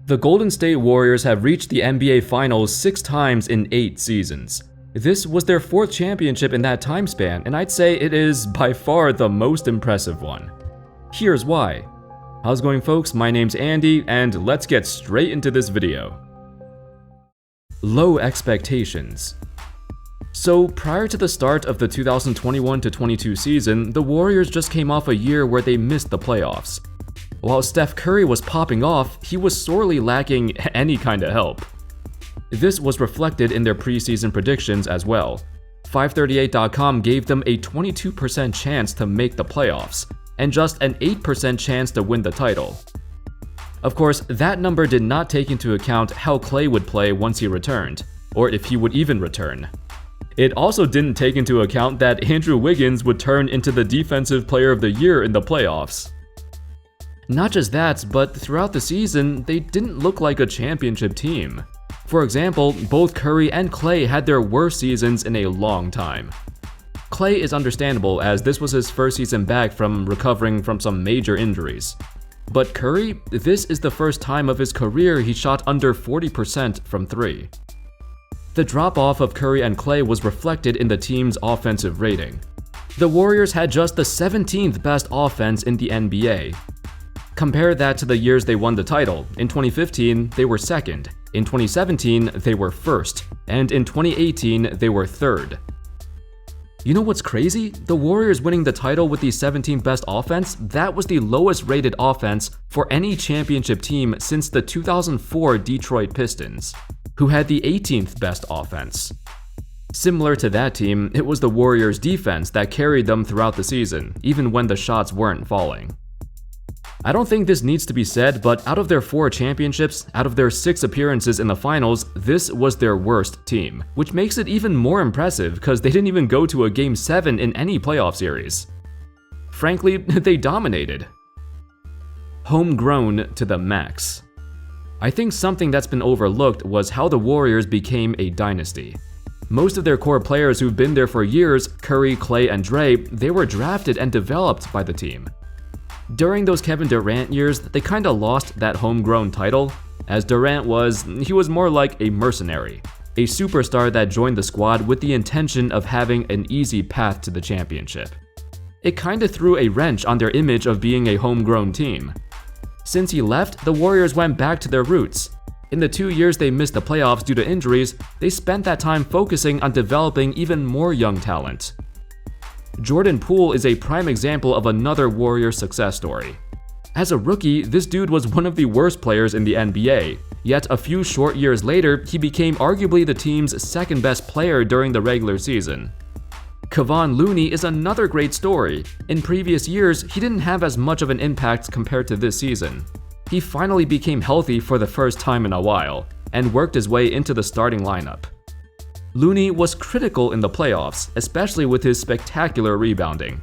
The Golden State Warriors have reached the NBA Finals 6 times in 8 seasons. This was their 4th championship in that time span, and I'd say it is by far the most impressive one. Here's why. How's it going, folks? My name's Andy, and let's get straight into this video. Low expectations. So prior to the start of the 2021-22 season, the Warriors just came off a year where they missed the playoffs. While Steph Curry was popping off, he was sorely lacking any kind of help. This was reflected in their preseason predictions as well. 538.com gave them a 22% chance to make the playoffs, and just an 8% chance to win the title. Of course, that number did not take into account how Klay would play once he returned, or if he would even return. It also didn't take into account that Andrew Wiggins would turn into the Defensive Player of the Year in the playoffs. Not just that, but throughout the season, they didn't look like a championship team. For example, both Curry and Klay had their worst seasons in a long time. Klay is understandable, as this was his first season back from recovering from some major injuries. But Curry, this is the first time of his career he shot under 40% from 3. The drop-off of Curry and Klay was reflected in the team's offensive rating. The Warriors had just the 17th best offense in the NBA. Compare that to the years they won the title. In 2015, they were 2nd. In 2017, they were 1st. And in 2018, they were 3rd. You know what's crazy? The Warriors winning the title with the 17th best offense, that was the lowest rated offense for any championship team since the 2004 Detroit Pistons, who had the 18th best offense. Similar to that team, it was the Warriors' defense that carried them throughout the season, even when the shots weren't falling. I don't think this needs to be said, but out of their 4 championships, out of their 6 appearances in the finals, this was their worst team, which makes it even more impressive because they didn't even go to a Game 7 in any playoff series. Frankly, they dominated. Homegrown to the max. I think something that's been overlooked was how the Warriors became a dynasty. Most of their core players who've been there for years, Curry, Klay, and Dre, they were drafted and developed by the team. During those Kevin Durant years, they kinda lost that homegrown title, as Durant was more like a mercenary, a superstar that joined the squad with the intention of having an easy path to the championship. It kinda threw a wrench on their image of being a homegrown team. Since he left, the Warriors went back to their roots. In the 2 years they missed the playoffs due to injuries, they spent that time focusing on developing even more young talent. Jordan Poole is a prime example of another Warriors success story. As a rookie, this dude was one of the worst players in the NBA, yet a few short years later, he became arguably the team's 2nd best player during the regular season. Kevon Looney is another great story. In previous years, he didn't have as much of an impact compared to this season. He finally became healthy for the first time in a while, and worked his way into the starting lineup. Looney was critical in the playoffs, especially with his spectacular rebounding.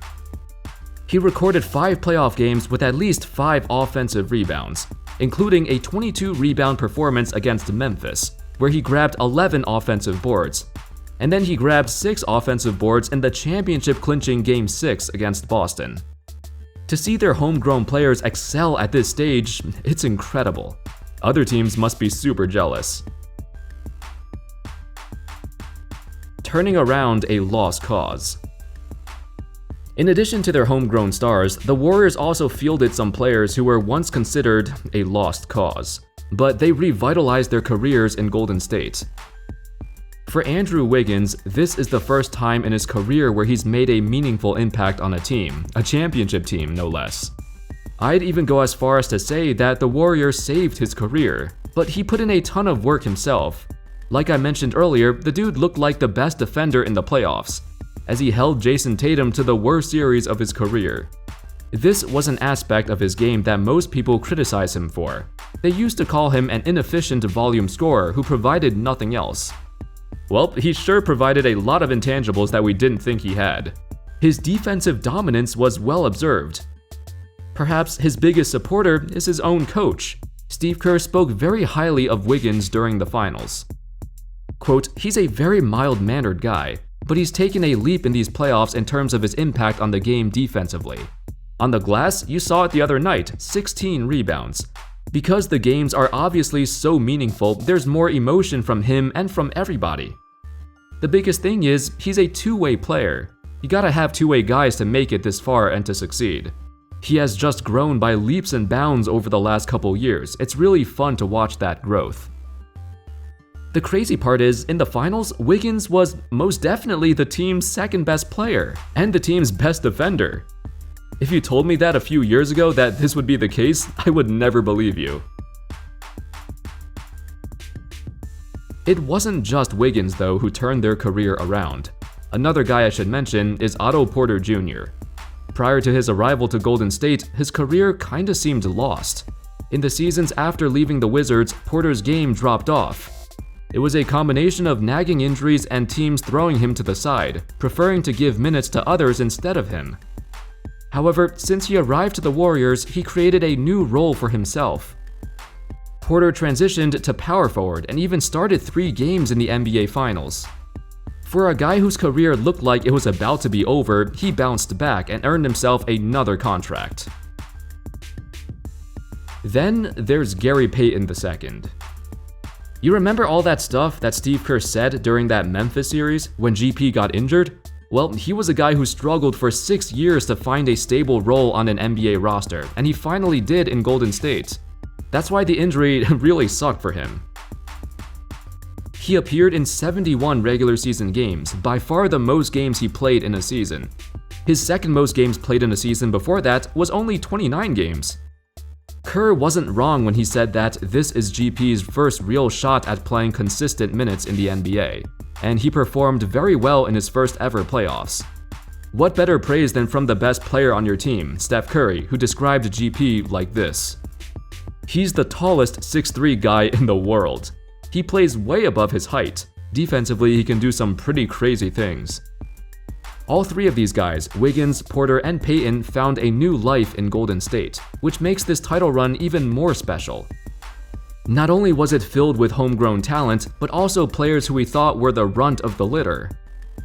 He recorded 5 playoff games with at least 5 offensive rebounds, including a 22-rebound performance against Memphis, where he grabbed 11 offensive boards, and then he grabbed 6 offensive boards in the championship-clinching Game 6 against Boston. To see their homegrown players excel at this stage, it's incredible. Other teams must be super jealous. Turning around a lost cause. In addition to their homegrown stars, the Warriors also fielded some players who were once considered a lost cause, but they revitalized their careers in Golden State. For Andrew Wiggins, this is the first time in his career where he's made a meaningful impact on a team, a championship team no less. I'd even go as far as to say that the Warriors saved his career, but he put in a ton of work himself. Like I mentioned earlier, the dude looked like the best defender in the playoffs, as he held Jason Tatum to the worst series of his career. This was an aspect of his game that most people criticize him for. They used to call him an inefficient volume scorer who provided nothing else. Well, he sure provided a lot of intangibles that we didn't think he had. His defensive dominance was well observed. Perhaps his biggest supporter is his own coach. Steve Kerr spoke very highly of Wiggins during the finals. Quote, "He's a very mild-mannered guy, but he's taken a leap in these playoffs in terms of his impact on the game defensively. On the glass, you saw it the other night, 16 rebounds. Because the games are obviously so meaningful, there's more emotion from him and from everybody. The biggest thing is, he's a two-way player. You gotta have two-way guys to make it this far and to succeed. He has just grown by leaps and bounds over the last couple years. It's really fun to watch that growth. The crazy part is, in the finals, Wiggins was most definitely the team's second best player and the team's best defender. If you told me that a few years ago that this would be the case, I would never believe you. It wasn't just Wiggins, though, who turned their career around. Another guy I should mention is Otto Porter Jr. Prior to his arrival to Golden State, his career kinda seemed lost. In the seasons after leaving the Wizards, Porter's game dropped off. It was a combination of nagging injuries and teams throwing him to the side, preferring to give minutes to others instead of him. However, since he arrived to the Warriors, he created a new role for himself. Porter transitioned to power forward and even started 3 games in the NBA Finals. For a guy whose career looked like it was about to be over, he bounced back and earned himself another contract. Then there's Gary Payton II. You remember all that stuff that Steve Kerr said during that Memphis series when GP got injured? Well, he was a guy who struggled for 6 years to find a stable role on an NBA roster, and he finally did in Golden State. That's why the injury really sucked for him. He appeared in 71 regular season games, by far the most games he played in a season. His second most games played in a season before that was only 29 games. Kerr wasn't wrong when he said that this is GP's first real shot at playing consistent minutes in the NBA, and he performed very well in his first ever playoffs. What better praise than from the best player on your team, Steph Curry, who described GP like this: "He's the tallest 6'3" guy in the world. He plays way above his height. Defensively, he can do some pretty crazy things." All 3 of these guys, Wiggins, Porter, and Payton, found a new life in Golden State, which makes this title run even more special. Not only was it filled with homegrown talent, but also players who we thought were the runt of the litter.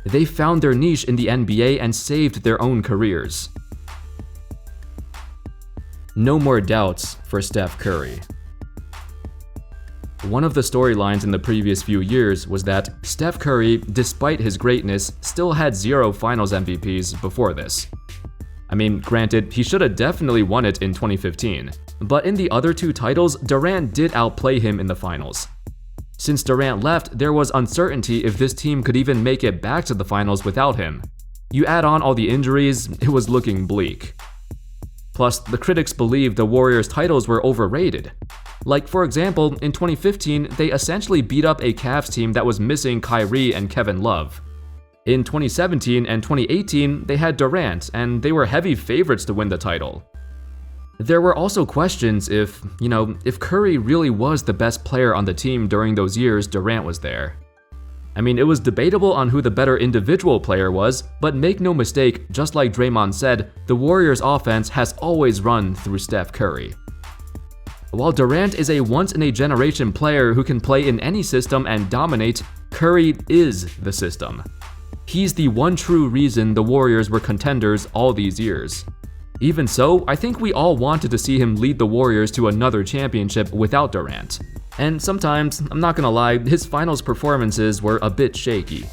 They found their niche in the NBA and saved their own careers. No more doubts for Steph Curry. One of the storylines in the previous few years was that Steph Curry, despite his greatness, still had 0 Finals MVPs before this. I mean, granted, he should have definitely won it in 2015, but in the other 2 titles, Durant did outplay him in the finals. Since Durant left, there was uncertainty if this team could even make it back to the finals without him. You add on all the injuries, it was looking bleak. Plus, the critics believed the Warriors' titles were overrated. Like, for example, in 2015, they essentially beat up a Cavs team that was missing Kyrie and Kevin Love. In 2017 and 2018, they had Durant, and they were heavy favorites to win the title. There were also questions if Curry really was the best player on the team during those years Durant was there. I mean, it was debatable on who the better individual player was, but make no mistake, just like Draymond said, the Warriors' offense has always run through Steph Curry. While Durant is a once-in-a-generation player who can play in any system and dominate, Curry is the system. He's the one true reason the Warriors were contenders all these years. Even so, I think we all wanted to see him lead the Warriors to another championship without Durant. And sometimes, I'm not gonna lie, his finals performances were a bit shaky.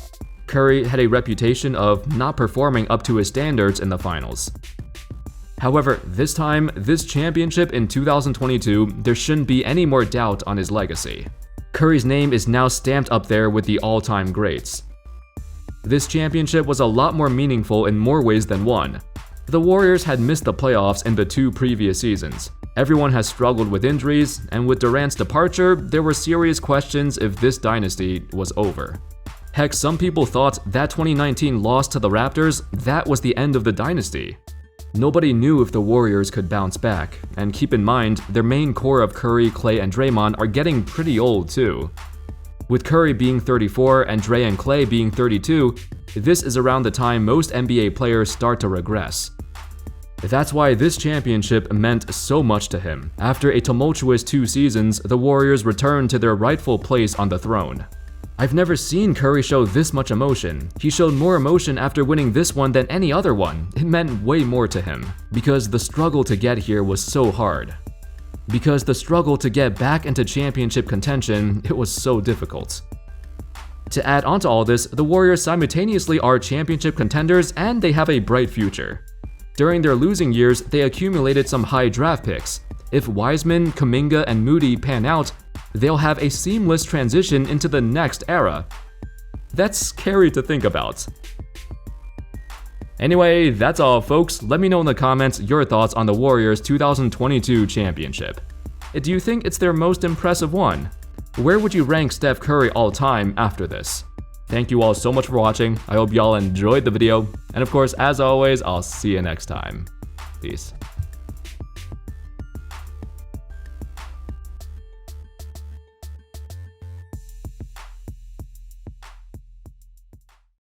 Curry had a reputation of not performing up to his standards in the finals. However, this time, this championship in 2022, there shouldn't be any more doubt on his legacy. Curry's name is now stamped up there with the all-time greats. This championship was a lot more meaningful in more ways than one. The Warriors had missed the playoffs in the 2 previous seasons. Everyone has struggled with injuries, and with Durant's departure, there were serious questions if this dynasty was over. Heck, some people thought that 2019 loss to the Raptors, that was the end of the dynasty. Nobody knew if the Warriors could bounce back, and keep in mind, their main core of Curry, Klay, and Draymond are getting pretty old too. With Curry being 34 and Dre and Klay being 32, this is around the time most NBA players start to regress. That's why this championship meant so much to him. After a tumultuous 2 seasons, the Warriors returned to their rightful place on the throne. I've never seen Curry show this much emotion. He showed more emotion after winning this one than any other one. It meant way more to him, because the struggle to get here was so hard. because the struggle to get back into championship contention, it was so difficult. To add onto all this, the Warriors simultaneously are championship contenders and they have a bright future. During their losing years, they accumulated some high draft picks. If Wiseman, Kuminga, and Moody pan out, they'll have a seamless transition into the next era. That's scary to think about. Anyway, that's all folks. Let me know in the comments your thoughts on the Warriors 2022 championship. Do you think it's their most impressive one? Where would you rank Steph Curry all time after this? Thank you all so much for watching. I hope y'all enjoyed the video. And of course, as always, I'll see you next time. Peace.